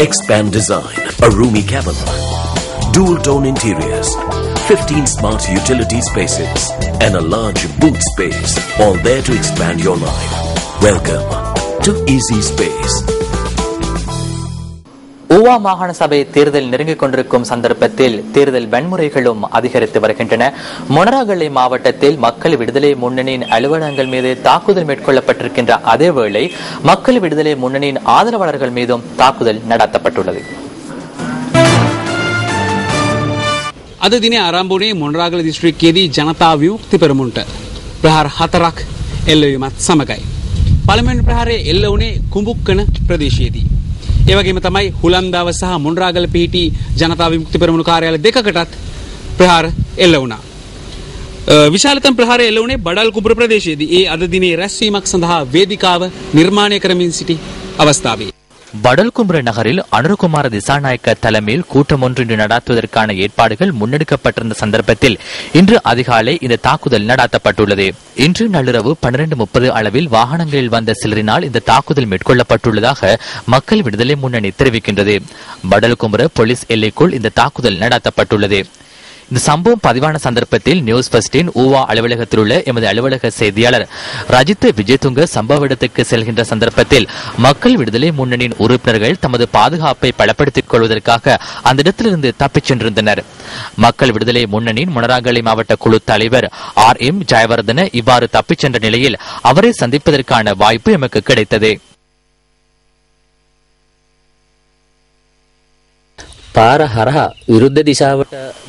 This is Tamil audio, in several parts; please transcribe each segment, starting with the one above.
Expand Design, a roomy cabin, dual tone interiors, 15 smart utility spaces and a large boot space, all there to expand your life. Welcome to Easy Space. Uva மாகாண சபை தேர்தல் நெருங்கிக் கொண்டிருக்கும் சந்தர்ப்பத்தில் தேர்தல் வன்முறைகளும் அதிகரித்து வருகின்றன. மொனராகலை மாவட்டத்தில் மக்கள் விடுதலை முன்னணியின் அலுவலகங்கள் மீது தாக்குதல் மேற்கொள்ளப்பட்டிருக்கின்ற அதேவேளை மக்கள் விடுதலை முன்னணியின் ஆதரவாளர்கள் மீதும் தாக்குதல் நடத்தப்பட்டுள்ளது. අද දිනේ ආරම්භ වුණේ මොනරාගල දිස්ත්‍රික්කයේදී ජනතා විමුක්ති පෙරමුණට ප්‍රහාර 4ක් එල්ලවීමත් සමගයි. පළමුවෙනි ප්‍රහාරය එල්ල වුණේ කුඹුක්කන ප්‍රදේශයේදී. ඒ වගේම තමයි හුලන්දාව සහ මොනරාගල පිහිටි ජනතා විමුක්ති පෙරමුණු කාර්යාල දෙකකටත් ප්‍රහාර එල්ල වුණා. විශාලතම ප්‍රහාරය එල්ල වුණේ බඩල් කුඹුර ප්‍රදේශයේදී. ඒ අද දිනේ රැස්වීමක් සඳහා වේදිකාව නිර්මාණය කරමින් සිටි අවස්ථාවේ படல்கும்புர நகரில் அனுரகுமார திசாநாயக்க தலைமையில் கூட்டம் ஒன்று நடாத்துவதற்கான ஏற்பாடுகள் முன்னெடுக்கப்பட்டிருந்த சந்தர்ப்பத்தில் இன்று அதிகாலை இந்த தாக்குதல் நடாத்தப்பட்டுள்ளது. இன்று நள்ளிரவு 12:30 அளவில் வாகனங்களில் வந்த சிலரினால் இந்த தாக்குதல் மேற்கொள்ளப்பட்டுள்ளதாக மக்கள் விடுதலை முன்னணி தெரிவிக்கின்றது. படல்கும்புர போலீஸ் எல்லைக்குள் இந்த தாக்குதல் நடாத்தப்பட்டுள்ளது. இந்த சம்பவம் பதிவான சந்தர்ப்பத்தில் நியூஸ் பஸ்டின் ஊவா அலுவலகத்தில் உள்ள எமது அலுவலக செய்தியாளர் ரஜித் விஜயதுங்க சம்பவ இடத்துக்கு செல்கின்ற சந்தர்ப்பத்தில் மக்கள் விடுதலை முன்னணியின் உறுப்பினர்கள் தமது பாதுகாப்பை பலப்படுத்திக் கொள்வதற்காக அந்த இடத்திலிருந்து தப்பிச் சென்றிருந்தனர். மக்கள் விடுதலை முன்னணியின் மொனராகலை மாவட்ட குழு தலைவர் RM ஜெயவர்தன இவ்வாறு தப்பிச் சென்ற நிலையில் அவரை சந்திப்பதற்கான வாய்ப்பு எமக்கு கிடைத்தது.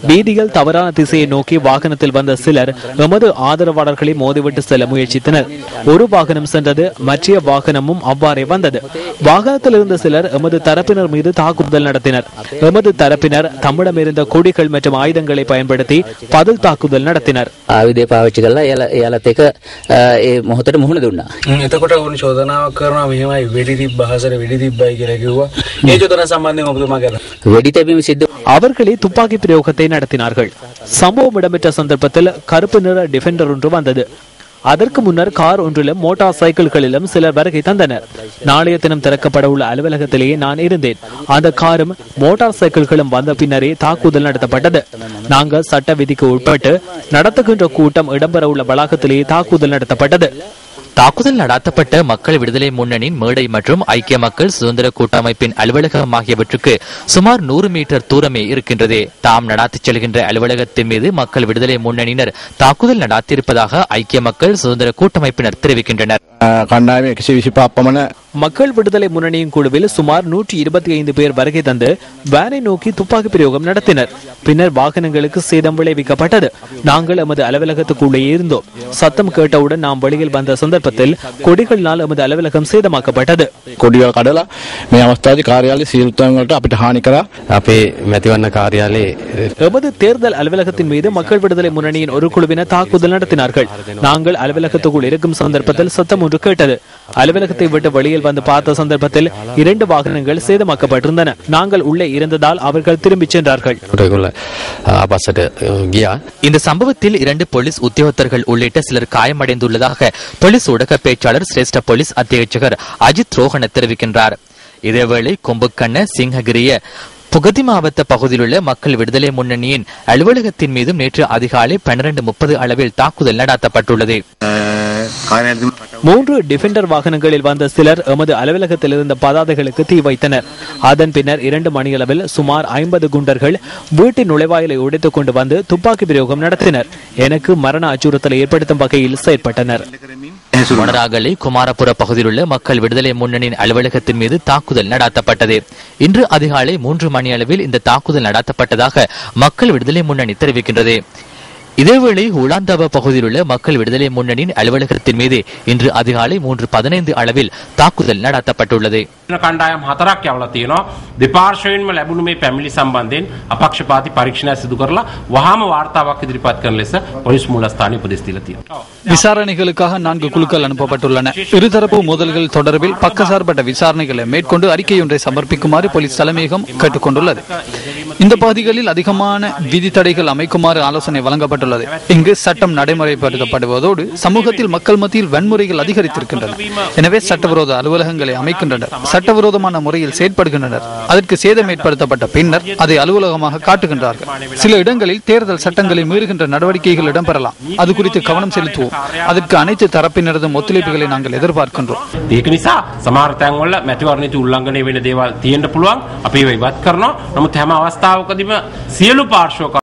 வீதியில் தவறான திசையை நோக்கி வாகனத்தில் வந்த சிலர் எமது ஆதரவாளர்களை மோதிவிட்டு செல்ல முயற்சித்தனர். ஒரு வாகனம் சென்றது, மற்ற வாகனமும் அவ்வாறே வந்தது. வாகனத்தில் இருந்த சிலர் எமது தரப்பினர் மீது தாக்குதல் நடத்தினர். எமது தரப்பினர் தம்மிடமிருந்த கொடிகள் மற்றும் ஆயுதங்களை பயன்படுத்தி பதில் தாக்குதல் நடத்தினர். அவர்களே துப்பாக்கி பிரயோகத்தை நடத்தினார்கள். சம்பவம் இடம்பெற்ற சந்தர்ப்பத்தில் கருப்பு நிற டிஃபெண்டர் ஒன்று வந்தது. அதற்கு முன்னர் கார் ஒன்றிலும் மோட்டார் சைக்கிள்களிலும் சிலர் வருகை தந்தனர். நாளைய தினம் திறக்கப்பட உள்ள அலுவலகத்திலேயே நான் இருந்தேன். அந்த காரும் மோட்டார் சைக்கிள்களும் வந்த பின்னரே தாக்குதல் நடத்தப்பட்டது. நாங்கள் சட்ட விதிக்கு உட்பட்டு நடத்துகின்ற கூட்டம் இடம்பெற உள்ள வளாகத்திலேயே தாக்குதல் நடத்தப்பட்டது. தாக்குதல் நடாத்தப்பட்ட மக்கள் விடுதலை முன்னணியின் மேடை மற்றும் ஐக்கிய மக்கள் சுதந்திர கூட்டமைப்பின் அலுவலகம் ஆகியவற்றுக்கு சுமார் 100 மீட்டர் தூரமே இருக்கின்றது. தாம் நடாத்திச் செல்கின்ற அலுவலகத்தின் மீது மக்கள் விடுதலை முன்னணியினர் தாக்குதல் நடாத்தியிருப்பதாக ஐக்கிய மக்கள் சுதந்திர கூட்டமைப்பினர் தெரிவிக்கின்றனர். மக்கள் விடுதலை முன்னணியின் குழுவில் சுமார் 125 பேர் வருகை தந்து வேனை நோக்கி துப்பாக்கி பிரயோகம் நடத்தினர். பின்னர் வாகனங்களுக்கு சேதம் விளைவிக்கப்பட்டது. நாங்கள் எமது அலுவலகத்துக்குள்ளே இருந்தோம். சத்தம் கேட்டவுடன் நாம் வெளியில் வந்த சந்தர்ப்பத்தில் கொடிகளினால் எமது அலுவலகம் சேதமாக்கப்பட்டது. கொடிகள் கடலா මේ අවස්ථාවේ කාර්යාලයේ සීල්තන් වලට අපිට හානි කරා. අපේ මැතිවරණ කාර්යාලයේ எமது தேர்தல் அலுவலகத்தின் மீது மக்கள் விடுதலை முன்னணியின் ஒரு குழுவினர் தாக்குதல் நடத்தினார்கள். நாங்கள் அலுவலகத்துக்குள் இருக்கும் சந்தர்ப்பத்தில் சத்தம் ஒன்று கேட்டது. அலுவலகத்தை விட்டு வெளியில் வந்து பார்த்த சந்தர்ப்பத்தில் 2 வாகனங்கள் சேதமாக்கப்பட்டிருந்தன. நாங்கள் உள்ளே இருந்ததால் அவர்கள் திரும்பிச் சென்றார்கள். இந்த சம்பவத்தில் 2 போலீஸ் உத்தியோகத்தர்கள் உள்ளிட்ட சிலர் காயமடைந்துள்ளதாக போலீஸ் ஊடக பேச்சாளர் சிரேஷ்ட போலீஸ் அத்தியட்சகர் அஜித் ரோஹன தெரிவிக்கின்றார். இதேவேளை கொம்புக்கண்ண சிங்ககிரிய புகதி மாவட்ட பகுதியில் உள்ள மக்கள் விடுதலை முன்னணியின் அலுவலகத்தின் மீதும் நேற்று அதிகாலை 12:30 அளவில் தாக்குதல் நடாத்தப்பட்டுள்ளது. 3 டிஃபெண்டர் வாகனங்களில் வந்த சிலர் எமது அலுவலகத்தில் இருந்த பதாதைகளுக்கு தீ வைத்தனர். அதன் பின்னர் 2 மணியளவில் சுமார் 50 குண்டர்கள் வீட்டின் நுழைவாயிலை உடைத்துக் கொண்டு வந்து துப்பாக்கி பிரயோகம் நடத்தினர். எனக்கு மரண அச்சுறுத்தலை ஏற்படுத்தும் வகையில் செயற்பட்டனர். மொனராகலை குமாரபுர பகுதியில் உள்ள மக்கள் விடுதலை முன்னணியின் அலுவலகத்தின் மீது தாக்குதல் நடாத்தப்பட்டது. இன்று அதிகாலை 3 மணி அளவில் இந்த தாக்குதல் நடாத்தப்பட்டதாக மக்கள் விடுதலை முன்னணி தெரிவிக்கின்றது. இதேவேளை உலாந்தாவ பகுதியில் உள்ள மக்கள் விடுதலை முன்னணியின் அலுவலகத்தின் மீது இன்று அதிகாலை 3:15 அளவில் தாக்குதல் நடாத்தப்பட்டுள்ளது. කණ්ඩායම් 4ක් යවලා තියෙනවා. දෙපාර්ශ්වයෙන්ම ලැබුණු මේ පැමිණිලි සම්බන්ධයෙන් අපක්ෂපාතී පරීක්ෂණයක් සිදු කරලා වහාම වාර්තාවක් ඉදිරිපත් කරන ලෙස පොලිස් මූලස්ථානයේ උපදෙස් දීලා තියෙනවා. விசாரணைகளுக்காக 4 குழுக்கள் அனுப்பப்பட்டுள்ளன. இருதரப்பு மோதல்கள் தொடர்பில் பக்கசார்பற்ற விசாரணைகளை மேற்கொண்டு அறிக்கை ஒன்றை சமர்ப்பிக்குமாறு போலீஸ் தலைமையகம் கேட்டுக் கொண்டுள்ளது. இந்த பகுதிகளில் அதிகமான விதி தடைகள் அமைக்குமாறு ஆலோசனை வழங்கப்பட்டுள்ளது. இங்கு சட்டம் நடைமுறைப்படுத்தப்படுவதோடு சமூகத்தில் மக்கள் மத்தியில் வன்முறைகள் அதிகரித்திருக்கின்றன. எனவே சட்டவிரோத அலுவலகங்களை அமைக்கின்றனர், சட்டவிரோதமான முறையில் செயற்படுகின்றனர். அதற்கு சேதம் ஏற்படுத்தப்பட்ட பின்னர் அதை அலுவலகமாக காட்டுகின்றார்கள். சில இடங்களில் தேர்தல் சட்டங்களை மீறுகின்ற நடவடிக்கைகள் இடம்பெறலாம். அது குறித்து கவனம் செலுத்துவோம். அதற்கு அனைத்து தரப்பினரதும் ஒத்துழைப்புகளை நாங்கள் எதிர்பார்க்கின்றோம். ඒක නිසා සමහර තැන්වල මැතිවරණ නීති උල්ලංඝනය වෙන දේවල් තියෙන්න පුළුවන්. අපි ඒවා ඉවත් කරනවා. නමුත් හැම අවස්ථාවකදීම සියලු පාර්ශ්ව